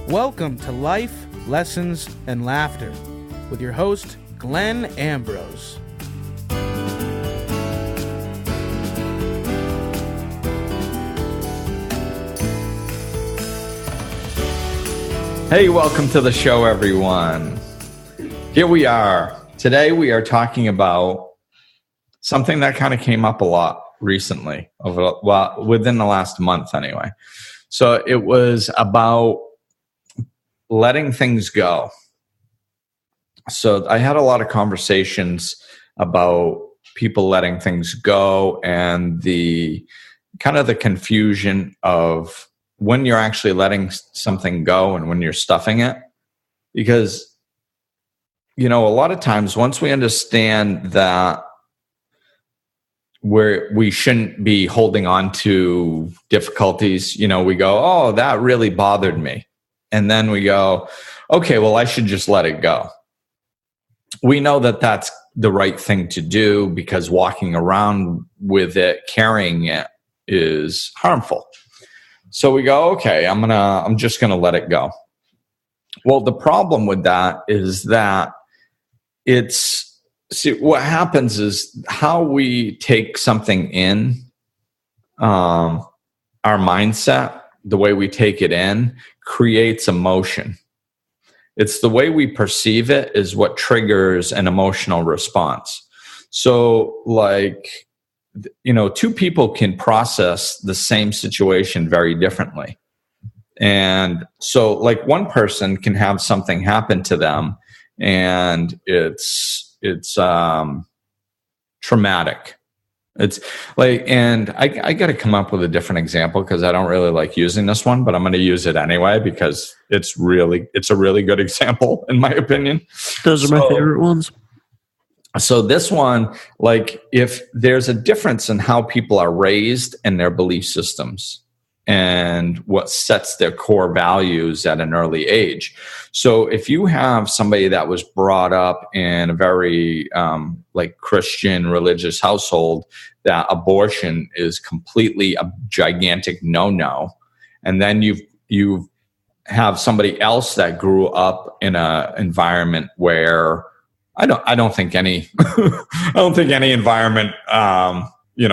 Welcome to Life, Lessons, and Laughter with your host, Glenn Ambrose. Hey, welcome to the show, everyone. Here we are. Today we are talking about something that kind of came up a lot recently, within the last month anyway. So it was about letting things go. So I had a lot of conversations about people letting things go and the kind of the confusion of when you're actually letting something go and when you're stuffing it. Because, you know, a lot of times once we understand that we shouldn't be holding on to difficulties, you know, we go, oh, that really bothered me. And then we go, okay, well, I should just let it go. We know that that's the right thing to do because walking around with it, carrying it is harmful. So we go, okay, I'm just gonna let it go. Well, the problem with that is that what happens is how we take something in, our mindset, the way we take it in, creates emotion. It's the way we perceive it is what triggers an emotional response. So, like, you know, two people can process the same situation very differently. And so, like, one person can have something happen to them and it's traumatic. It's like, and I got to come up with a different example because I don't really like using this one, but I'm going to use it anyway because it's a really good example in my opinion. Those are my favorite ones. So this one, like, if there's a difference in how people are raised and their belief systems and what sets their core values at an early age. So if you have somebody that was brought up in a very like Christian religious household, that abortion is completely a gigantic no-no. And then you have somebody else that grew up in an environment where I don't think any environment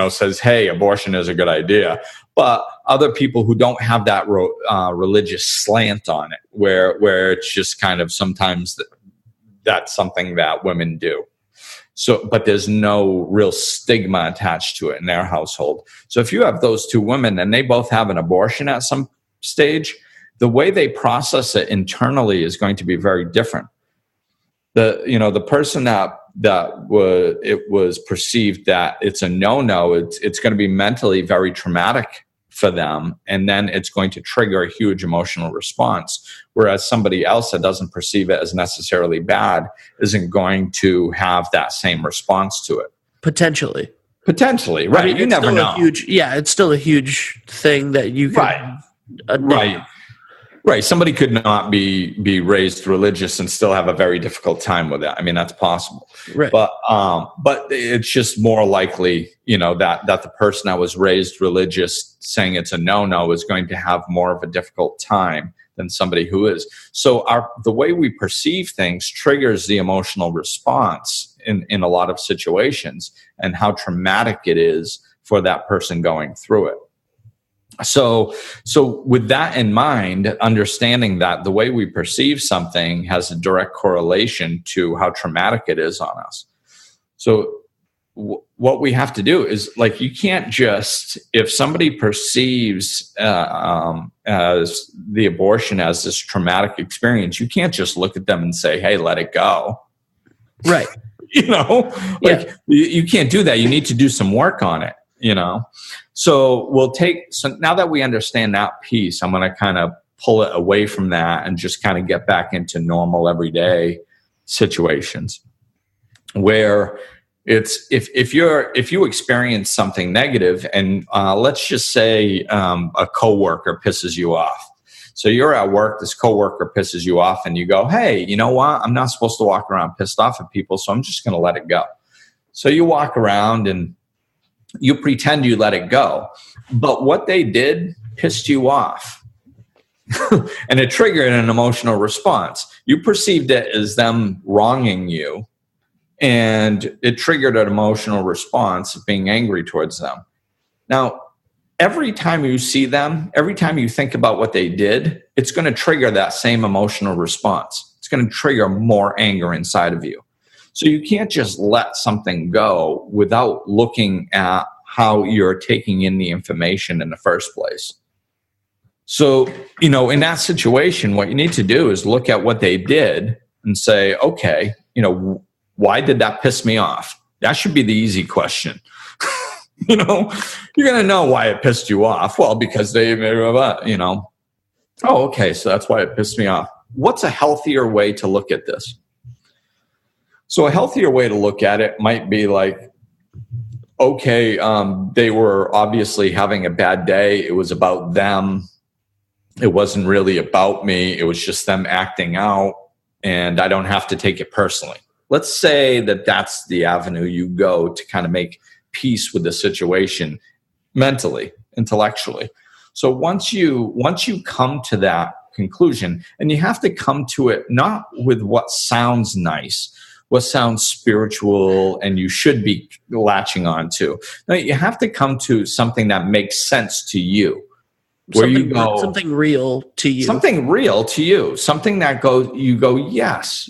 says, hey, abortion is a good idea. But other people who don't have that religious slant on it, where it's just kind of sometimes that's something that women do. So, but there's no real stigma attached to it in their household. So if you have those two women and they both have an abortion at some stage, the way they process it internally is going to be very different. The person that was perceived that it's a no-no, it's going to be mentally very traumatic for them, and then it's going to trigger a huge emotional response. Whereas somebody else that doesn't perceive it as necessarily bad isn't going to have that same response to it. Potentially, right? I mean, you never know. It's still a huge thing that you can Right. Somebody could not be raised religious and still have a very difficult time with that. I mean, that's possible. Right. But it's just more likely, you know, that the person that was raised religious saying it's a no-no is going to have more of a difficult time than somebody who is. So the way we perceive things triggers the emotional response in a lot of situations and how traumatic it is for that person going through it. So with that in mind, understanding that the way we perceive something has a direct correlation to how traumatic it is on us. So what we have to do is, like, you can't just, if somebody perceives as the abortion as this traumatic experience, you can't just look at them and say, hey, let it go. Right. You know, you can't do that. You need to do some work on it. You know, so now that we understand that piece, I'm going to kind of pull it away from that and just kind of get back into normal everyday situations where it's, if you experience something negative and let's just say a coworker pisses you off. So you're at work, this coworker pisses you off and you go, hey, you know what? I'm not supposed to walk around pissed off at people, so I'm just going to let it go. So you walk around and you pretend you let it go. But what they did pissed you off. and it triggered an emotional response. You perceived it as them wronging you, and it triggered an emotional response of being angry towards them. Now, every time you see them, every time you think about what they did, it's going to trigger that same emotional response. It's going to trigger more anger inside of you. So you can't just let something go without looking at how you're taking in the information in the first place. So, in that situation, what you need to do is look at what they did and say, okay, why did that piss me off? That should be the easy question. You're going to know why it pissed you off. Well, because they, oh, okay, so that's why it pissed me off. What's a healthier way to look at this? So a healthier way to look at it might be like, okay, they were obviously having a bad day. It was about them. It wasn't really about me. It was just them acting out, and I don't have to take it personally. Let's say that that's the avenue you go to kind of make peace with the situation mentally, intellectually. So once you come to that conclusion, and you have to come to it not with what sounds nice, what sounds spiritual, and you should be latching on to. No, you have to come to something that makes sense to you. Where you go, something real to you. Something real to you. Something that you go, yes,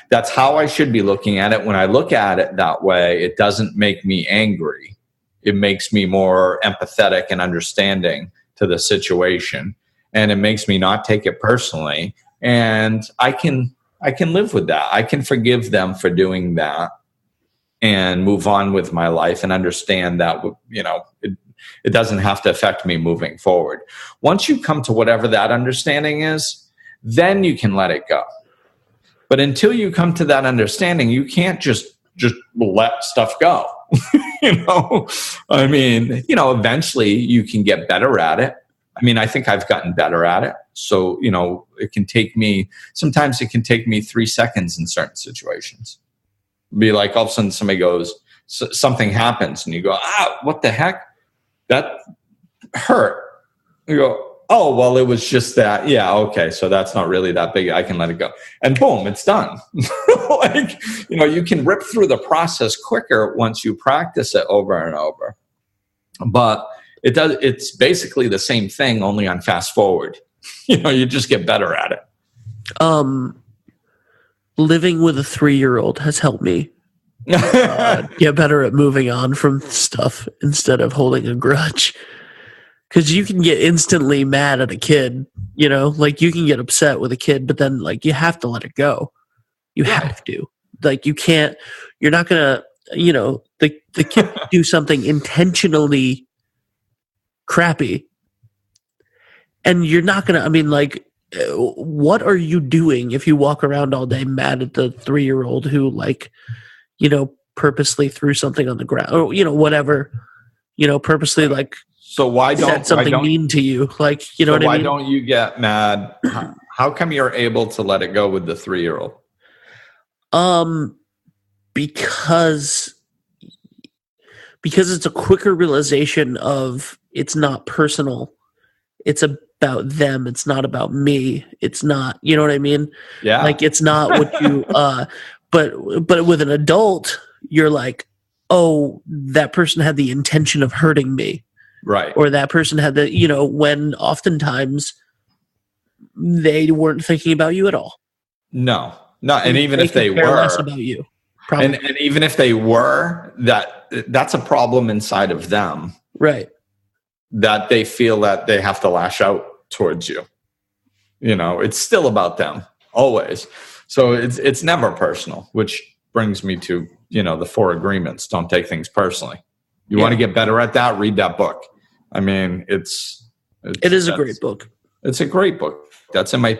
that's how I should be looking at it. When I look at it that way, it doesn't make me angry. It makes me more empathetic and understanding to the situation. And it makes me not take it personally. And I can live with that. I can forgive them for doing that and move on with my life and understand that, it doesn't have to affect me moving forward. Once you come to whatever that understanding is, then you can let it go. But until you come to that understanding, you can't just let stuff go. Eventually you can get better at it. I think I've gotten better at it. So, sometimes it can take me 3 seconds in certain situations. Be like, all of a sudden somebody goes, something happens and you go, what the heck? That hurt. You go, oh, well, it was just that. Yeah, okay, so that's not really that big. I can let it go. And boom, it's done. You can rip through the process quicker once you practice it over and over. But it's basically the same thing, only on fast forward. You just get better at it. Living with a 3-year-old has helped me get better at moving on from stuff instead of holding a grudge. Because you can get instantly mad at a kid, you can get upset with a kid, but then you have to let it go. You have to. You're not going to, the kid do something intentionally crappy. And you're not going to, what are you doing if you walk around all day mad at the 3-year-old who purposely threw something on the ground or, whatever, purposely so why said something mean to you? What I mean? Why don't you get mad? How come you're able to let it go with the 3-year-old? Because it's a quicker realization of it's not personal. It's about them. It's not about me. It's not, you know what I mean? Yeah. It's not what you, but with an adult, you're like, oh, that person had the intention of hurting me. Right. Or that person had when oftentimes they weren't thinking about you at all. No. And even if they were less about you. And even if they were, that's a problem inside of them. Right. That they feel that they have to lash out towards you. It's still about them always. So it's never personal, which brings me to, the 4 agreements. Don't take things personally. You want to get better at that? Read that book. It is a great book. It's a great book. That's my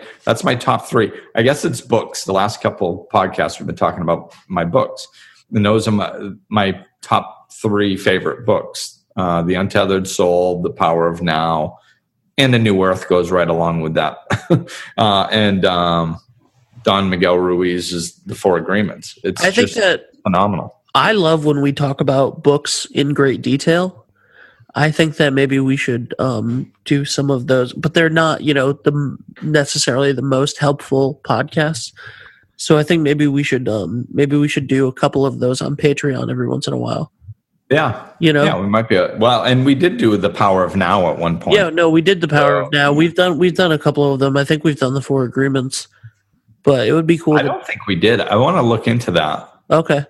top 3. I guess it's books. The last couple podcasts we've been talking about my books. And those are my top 3 favorite books. The Untethered Soul, The Power of Now, and The New Earth goes right along with that. And Don Miguel Ruiz is The 4 Agreements. I think that phenomenal. I love when we talk about books in great detail I think that maybe we should do some of those, but they're not, necessarily the most helpful podcasts. So I think maybe we should do a couple of those on Patreon every once in a while. Yeah. Yeah, we might be and we did do the Power of Now at one point. Yeah, no, we did the Power of Now. We've done a couple of them. I think we've done the 4 agreements. But it would be cool. I don't think we did. I want to look into that. Okay.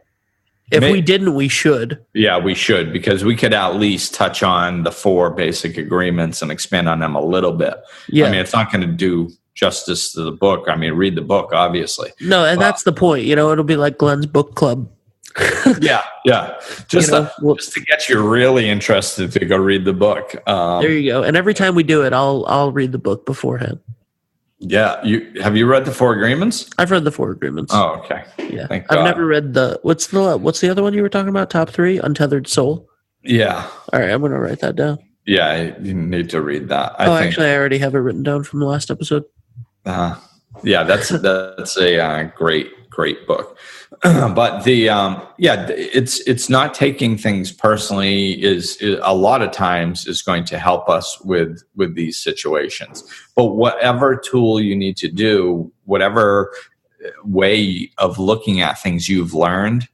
If we didn't, we should. Yeah, we should, because we could at least touch on the 4 basic agreements and expand on them a little bit. Yeah. I mean, it's not going to do justice to the book. I mean, read the book, obviously. No, and that's the point. It'll be like Glenn's book club. Yeah. Just to get you really interested to go read the book. There you go. And every time we do it, I'll read the book beforehand. Yeah. Have you read the 4 agreements? I've read the 4 agreements. Oh, okay. Yeah. I've never read what's the other one you were talking about? Top 3? Untethered Soul? Yeah. All right. I'm going to write that down. Yeah. You need to read that. Actually, I already have it written down from the last episode. Yeah. That's a great book. But it's not taking things personally is a lot of times is going to help us with these situations. But whatever tool you need to do, whatever way of looking at things you've learned,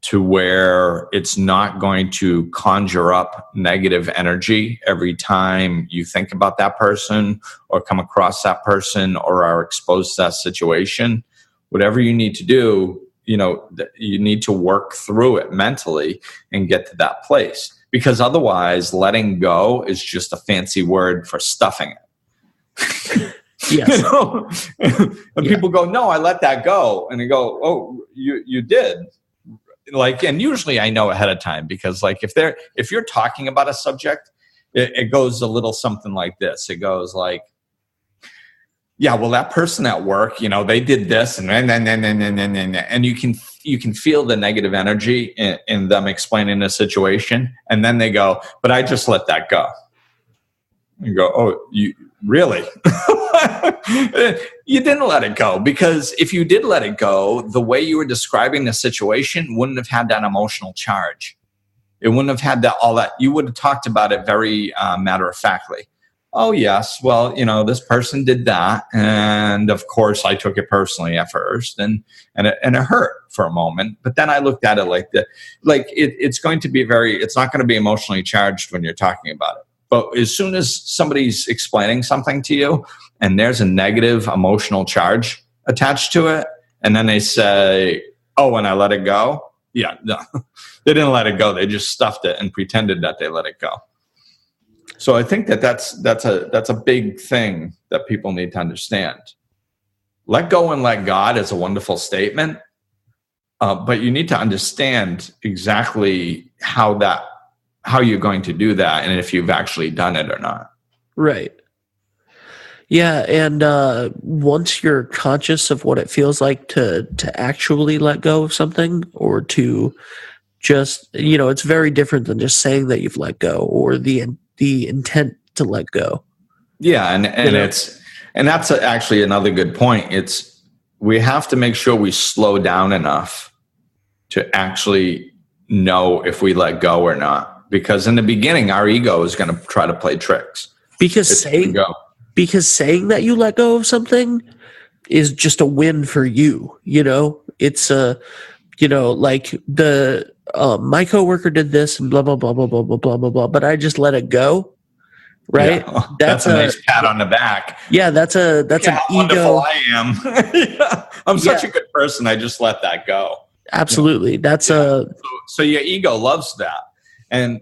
to where it's not going to conjure up negative energy every time you think about that person or come across that person or are exposed to that situation. Whatever you need to do, you need to work through it mentally and get to that place. Because otherwise, letting go is just a fancy word for stuffing it. Yes. And people go, no, I let that go. And they go, oh, you did. And usually I know ahead of time, because if you're talking about a subject, it goes a little something like this. It goes like, yeah, well, that person at work, they did this, and you can feel the negative energy in them explaining the situation, and then they go, but I just let that go. You go, oh, you really? You didn't let it go, because if you did let it go, the way you were describing the situation wouldn't have had that emotional charge. It wouldn't have had all that. You would have talked about it very matter-of-factly. Oh, yes. Well, this person did that. And of course, I took it personally at first and it hurt for a moment. But then I looked at it it's going to be it's not going to be emotionally charged when you're talking about it. But as soon as somebody's explaining something to you and there's a negative emotional charge attached to it, and then they say, oh, and I let it go. Yeah, no, they didn't let it go. They just stuffed it and pretended that they let it go. So I think that's a big thing that people need to understand. Let go and let God is a wonderful statement, but you need to understand exactly how you're going to do that, and if you've actually done it or not. Right. Yeah, and once you're conscious of what it feels like to actually let go of something, or to just it's very different than just saying that you've let go, or the intent to let go. Yeah, and that's actually another good point. We have to make sure we slow down enough to actually know if we let go or not. Because in the beginning, our ego is going to try to play tricks. Because saying that you let go of something is just a win for you. It's like my coworker did this and blah blah blah blah blah blah blah blah blah, but I just let it go, right? Yeah. That's a nice pat on the back. Yeah, that's an ego. I am. Yeah. I'm such a good person. I just let that go. Absolutely, so your ego loves that,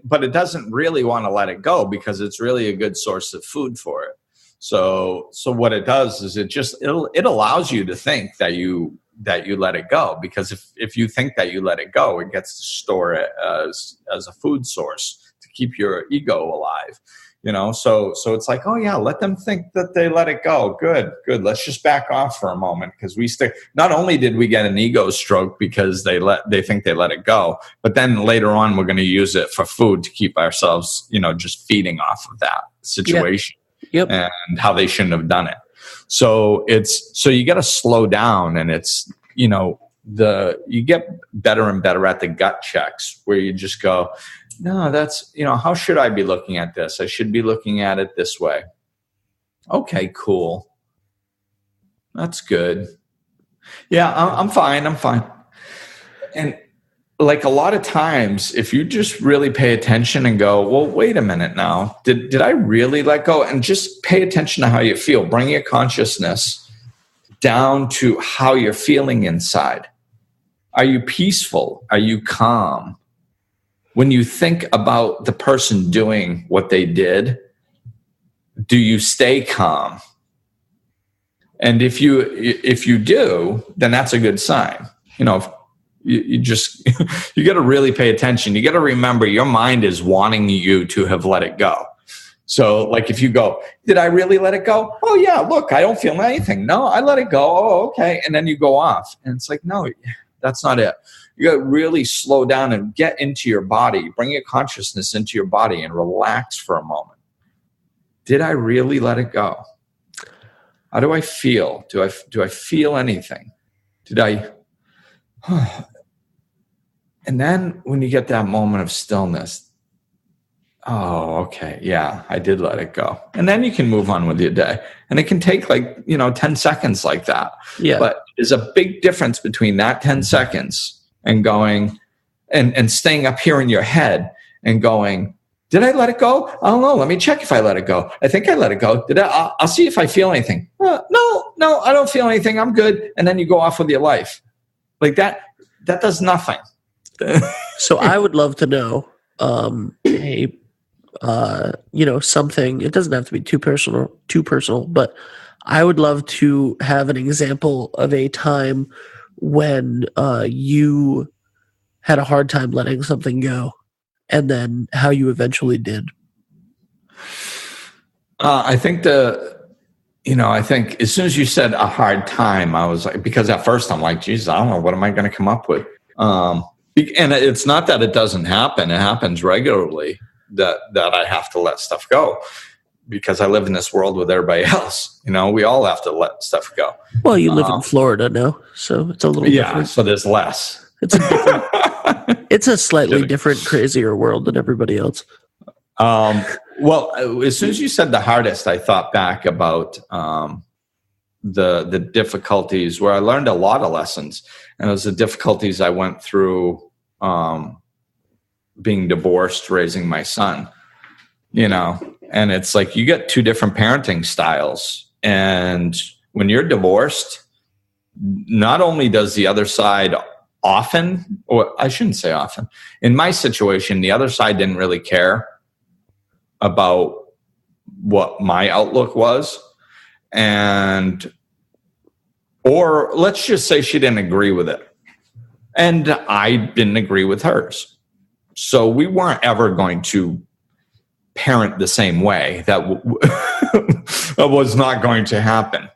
but it doesn't really want to let it go because it's really a good source of food for it. So what it does is it allows you to think that you let it go, because if you think that you let it go, it gets to store it as a food source to keep your ego alive. So it's like, oh yeah, let them think that they let it go. Good. Let's just back off for a moment, because not only did we get an ego stroke because they think they let it go, but then later on we're going to use it for food to keep ourselves, just feeding off of that situation. Yep. And how they shouldn't have done it. So you got to slow down, and it's, you get better and better at the gut checks where you just go, no, that's, how should I be looking at this? I should be looking at it this way. Okay, cool. That's good. Yeah, I'm fine. And like a lot of times, if you just really pay attention and go, well, wait a minute now, did I really let go? And just pay attention to how you feel. Bring your consciousness down to how you're feeling inside. Are you peaceful? Are you calm? When you think about the person doing what they did, do you stay calm? And if you do, then that's a good sign. You just, you got to really pay attention. You got to remember your mind is wanting you to have let it go. So like if you go, did I really let it go? Oh yeah, look, I don't feel anything. No, I let it go. Oh, okay. And then you go off and it's like, no, that's not it. You got to really slow down and get into your body, bring your consciousness into your body and relax for a moment. Did I really let it go? How do I feel? Do I feel anything? Did I? And then when you get that moment of stillness, oh, okay, yeah, I did let it go. And then you can move on with your day. And it can take 10 seconds like that. Yeah. But there's a big difference between that 10 seconds and going and staying up here in your head and going, did I let it go? I don't know. Let me check if I let it go. I think I let it go. I'll see if I feel anything. No, I don't feel anything. I'm good. And then you go off with your life. Like that does nothing. So I would love to know, something, it doesn't have to be too personal, but I would love to have an example of a time when you had a hard time letting something go and then how you eventually did. I think I think as soon as you said a hard time, I was like, because at first I'm like, geez, I don't know, what am I going to come up with? And it's not that it doesn't happen. It happens regularly that I have to let stuff go because I live in this world with everybody else. We all have to let stuff go. Well, you live in Florida now, so it's a little different. So there's less. It's a slightly different, crazier world than everybody else. Well, as soon as you said the hardest, I thought back about the difficulties where I learned a lot of lessons. And it was the difficulties I went through being divorced, raising my son, and it's like you get two different parenting styles. And when you're divorced, not only does the other side often, or I shouldn't say often, in my situation, the other side didn't really care about what my outlook was. Or let's just say she didn't agree with it. And I didn't agree with hers. So we weren't ever going to parent the same way. That was not going to happen,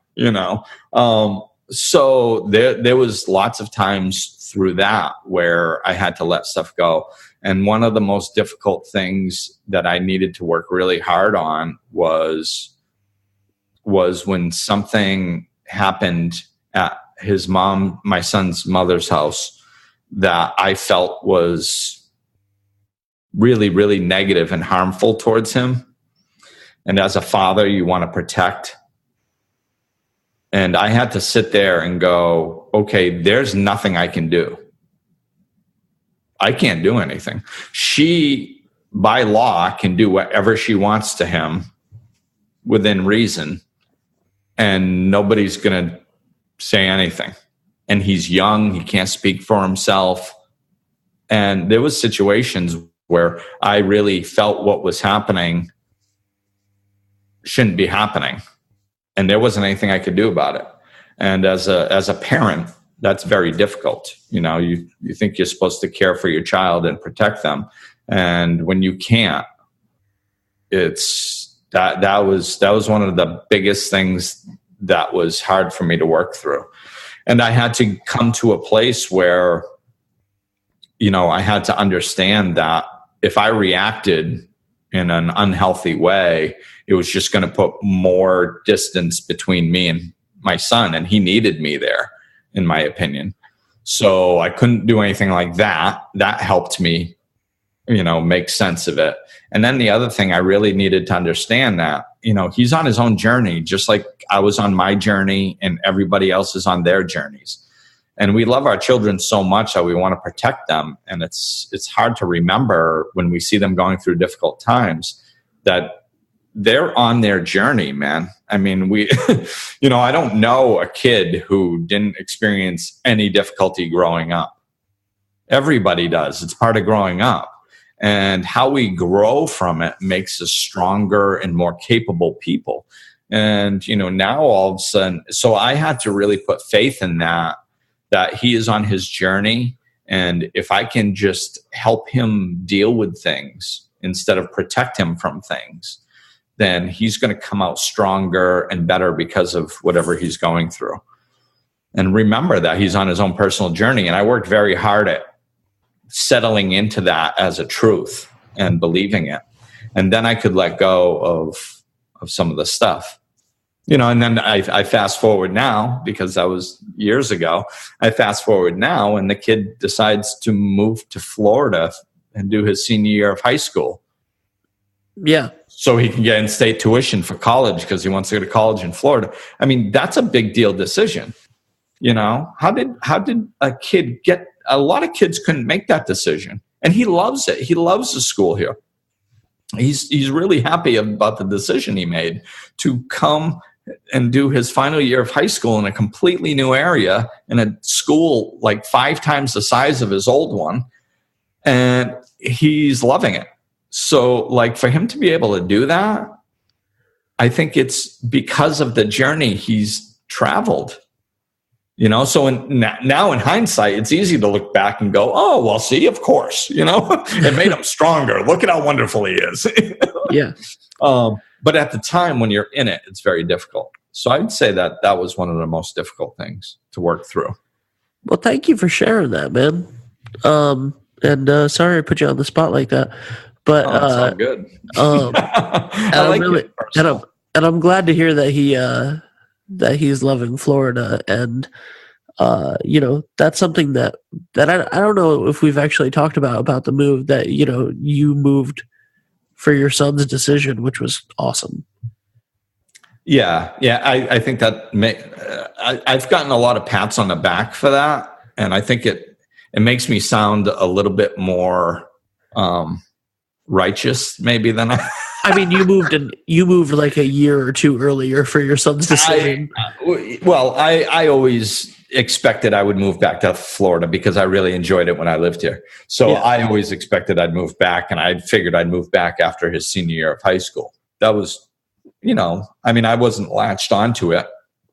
So there was lots of times through that where I had to let stuff go. And one of the most difficult things that I needed to work really hard on was when something happened at my son's mother's house that I felt was really, really negative and harmful towards him. And as a father, you want to protect. And I had to sit there and go, okay, there's nothing I can do. I can't do anything. She, by law, can do whatever she wants to him within reason. And nobody's going to say anything. And he's young. He can't speak for himself. And there was situations where I really felt what was happening shouldn't be happening. And there wasn't anything I could do about it. And as a parent, that's very difficult. You think you're supposed to care for your child and protect them. And when you can't, it's that was one of the biggest things that was hard for me to work through. And I had to come to a place where, I had to understand that if I reacted in an unhealthy way, it was just going to put more distance between me and my son. And he needed me there, in my opinion. So I couldn't do anything like that. That helped me, make sense of it. And then the other thing, I really needed to understand that, he's on his own journey, just like I was on my journey and everybody else is on their journeys. And we love our children so much that we want to protect them. And it's hard to remember when we see them going through difficult times that they're on their journey, man. I mean, I don't know a kid who didn't experience any difficulty growing up. Everybody does. It's part of growing up. And how we grow from it makes us stronger and more capable people. And, now all of a sudden, so I had to really put faith in that he is on his journey. And if I can just help him deal with things instead of protect him from things, then he's going to come out stronger and better because of whatever he's going through. And remember that he's on his own personal journey. And I worked very hard at settling into that as a truth and believing it. And then I could let go of some of the stuff, and then I fast forward now, because that was years ago. I fast forward now and the kid decides to move to Florida and do his senior year of high school. Yeah. So he can get in-state tuition for college because he wants to go to college in Florida. I mean, that's a big deal decision. How did a kid get? A lot of kids couldn't make that decision, and he loves it. He loves the school here. He's really happy about the decision he made to come and do his final year of high school in a completely new area in a school like 5 times the size of his old one, and he's loving it. So, like, for him to be able to do that, I think it's because of the journey he's traveled. So now in hindsight, it's easy to look back and go, oh, well, see, of course, it made him stronger. Look at how wonderful he is. Yeah. But at the time when you're in it, it's very difficult. So I'd say that was one of the most difficult things to work through. Well, thank you for sharing that, man. And sorry I put you on the spot like that, but that's all good. And I'm glad to hear that he's loving Florida, and that's something that I don't know if we've actually talked about the move that you moved for your son's decision, which was awesome. Yeah. I think that I've gotten a lot of pats on the back for that, and I think it makes me sound a little bit more righteous maybe than I. I mean, you moved like a year or two earlier for your son's decision. I always expected I would move back to Florida because I really enjoyed it when I lived here. So yeah. I always expected I'd move back, and I figured I'd move back after his senior year of high school. That was, I wasn't latched onto it.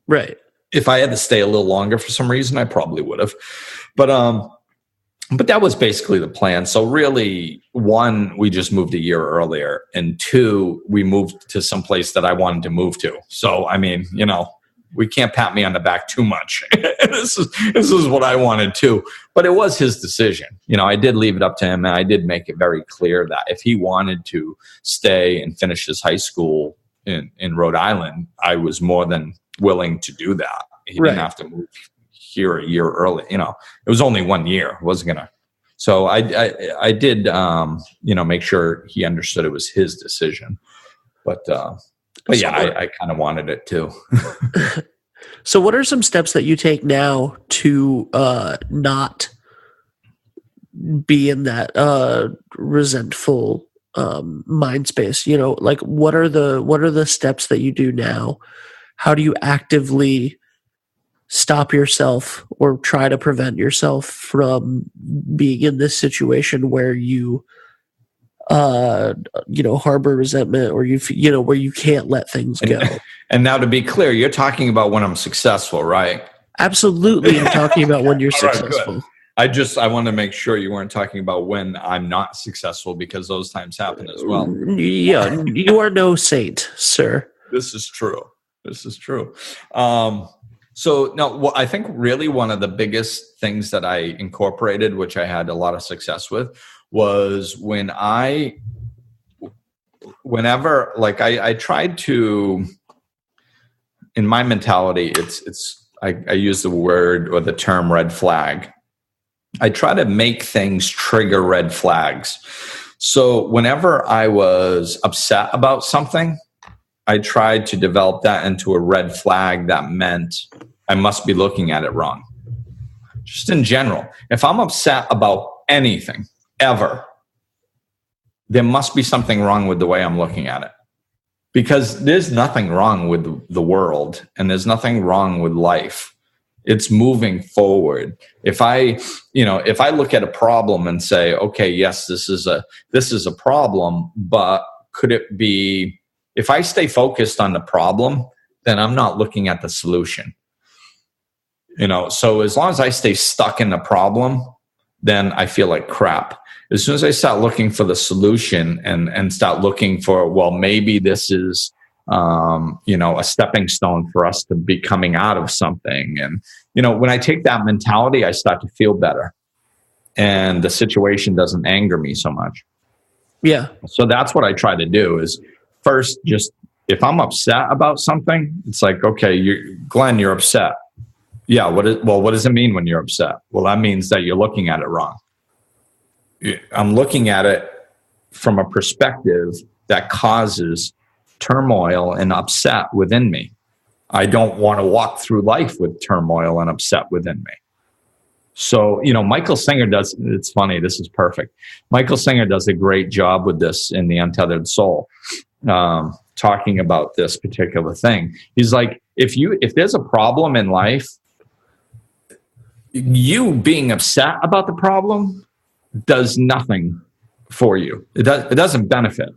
Right. If I had to stay a little longer for some reason, I probably would have. But that was basically the plan. So really, 1, we just moved a year earlier, and 2, we moved to some place that I wanted to move to. So, we can't pat me on the back too much. This is what I wanted too. But it was his decision. I did leave it up to him, and I did make it very clear that if he wanted to stay and finish his high school in Rhode Island, I was more than willing to do that. He didn't have to move here a year early. It was only 1 year. It wasn't gonna. So I did make sure he understood it was his decision. But yeah, I kind of wanted it too. So what are some steps that you take now to not be in that resentful mind space? Like what are the steps that you do now? How do you actively stop yourself or try to prevent yourself from being in this situation where you harbor resentment, or where you can't let things go? And now, to be clear, you're talking about when I'm successful, right? Absolutely. I'm talking about when you're successful. Right, I want to make sure you weren't talking about when I'm not successful, because those times happen as well. Yeah, you are no saint, sir. This is true. So no, I think really one of the biggest things that I incorporated, which I had a lot of success with, was I tried to, in my mentality, I use the word or the term red flag. I try to make things trigger red flags. So whenever I was upset about something, I tried to develop that into a red flag that meant I must be looking at it wrong. Just in general, if I'm upset about anything ever, there must be something wrong with the way I'm looking at it. Because there's nothing wrong with the world, and there's nothing wrong with life. It's moving forward. If I look at a problem and say, okay, yes, this is a problem, but could it be, if I stay focused on the problem, then I'm not looking at the solution. So as long as I stay stuck in the problem, then I feel like crap. As soon as I start looking for the solution and start looking for, well, maybe this is, a stepping stone for us to be coming out of something. And, when I take that mentality, I start to feel better, and the situation doesn't anger me so much. Yeah. So that's what I try to do is first, just if I'm upset about something, it's like, okay, Glenn, you're upset. Yeah. What does it mean when you're upset? Well, that means that you're looking at it wrong. I'm looking at it from a perspective that causes turmoil and upset within me. I don't want to walk through life with turmoil and upset within me. So, Michael Singer does, it's funny, this is perfect. Michael Singer does a great job with this in The Untethered Soul, talking about this particular thing. He's like, if there's a problem in life, you being upset about the problem does nothing for you. It doesn't benefit.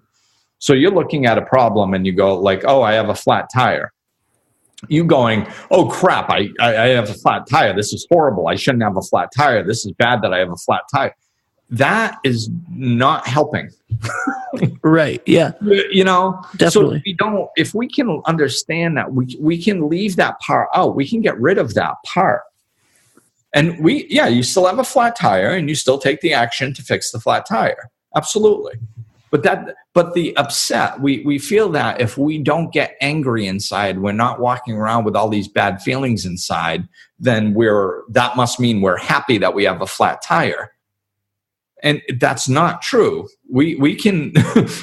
So you're looking at a problem and you go like, oh, I have a flat tire. You going, oh crap, I have a flat tire. This is horrible. I shouldn't have a flat tire. This is bad that I have a flat tire. That is not helping. Right. Yeah. Definitely. So if we can understand that, we can leave that part out. We can get rid of that part. And you still have a flat tire and you still take the action to fix the flat tire. Absolutely. But the upset, we feel that if we don't get angry inside, we're not walking around with all these bad feelings inside, then that must mean we're happy that we have a flat tire. And that's not true. We can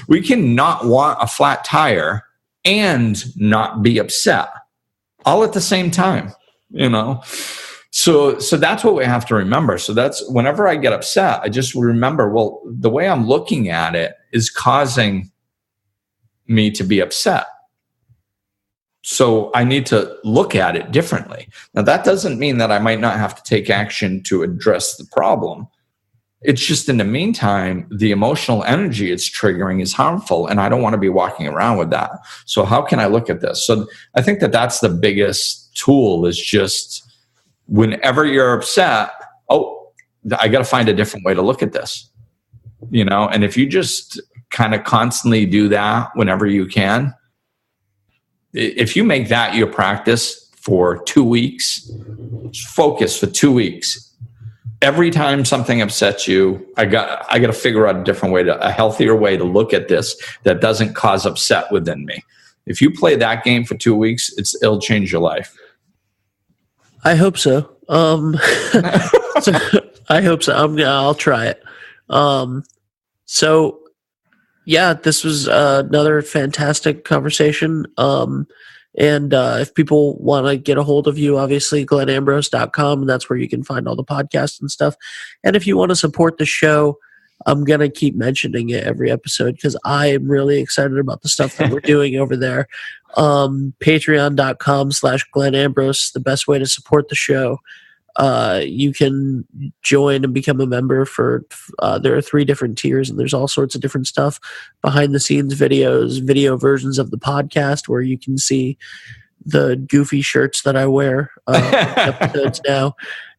we can not want a flat tire and not be upset all at the same time, So that's what we have to remember. So that's whenever I get upset, I just remember, well, the way I'm looking at it is causing me to be upset. So I need to look at it differently. Now, that doesn't mean that I might not have to take action to address the problem. It's just in the meantime, the emotional energy it's triggering is harmful, and I don't want to be walking around with that. So how can I look at this? So I think that's the biggest tool is just, whenever you're upset, I got to find a different way to look at this, and if you just kind of constantly do that whenever you can, if you make that your practice for 2 weeks, focus for 2 weeks. Every time something upsets you, I got to figure out a different way, a healthier way to look at this that doesn't cause upset within me. If you play that game for 2 weeks, it'll change your life. I hope so. I hope so. I'll try it. So yeah, this was another fantastic conversation. And if people want to get a hold of you, obviously glennambrose.com, and that's where you can find all the podcasts and stuff. And if you want to support the show, I'm going to keep mentioning it every episode because I am really excited about the stuff that we're doing over there. Patreon.com/Glenn Ambrose, the best way to support the show. You can join and become a member for, there are 3 different tiers, and there's all sorts of different stuff, behind the scenes videos, video versions of the podcast where you can see the goofy shirts that I wear, episodes now,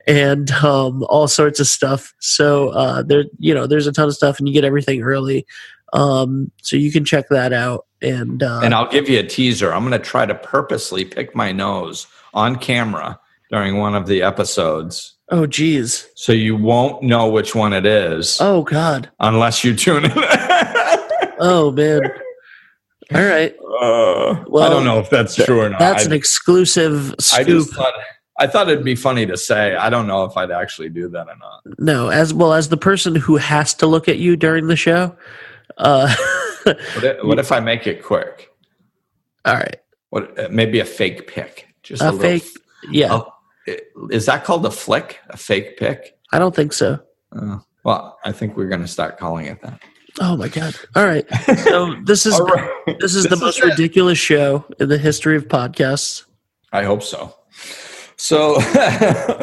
and all sorts of stuff. So there's a ton of stuff, and you get everything early. So you can check that out. And I'll give you a teaser. I'm going to try to purposely pick my nose on camera during one of the episodes. Oh, geez. So you won't know which one it is. Oh, God. Unless you tune in. Oh, man. All right. Well, I don't know if that's true or not. That's an exclusive scoop. I thought it'd be funny to say. I don't know if I'd actually do that or not. No, as well as the person who has to look at you during the show. What if I make it quick? All right. What? Maybe a fake pic. Just A fake. Yeah. Oh, is that called a flick? A fake pic? I don't think so. Well, I think we're going to start calling it that. Oh my God. All right. So this is the most ridiculous show in the history of podcasts. I hope so. So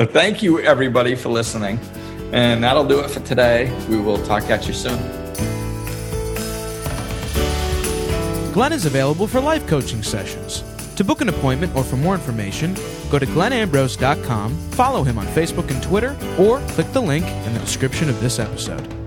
thank you everybody for listening. And that'll do it for today. We will talk at you soon. Glenn is available for life coaching sessions. To book an appointment or for more information, go to glennambrose.com, follow him on Facebook and Twitter, or click the link in the description of this episode.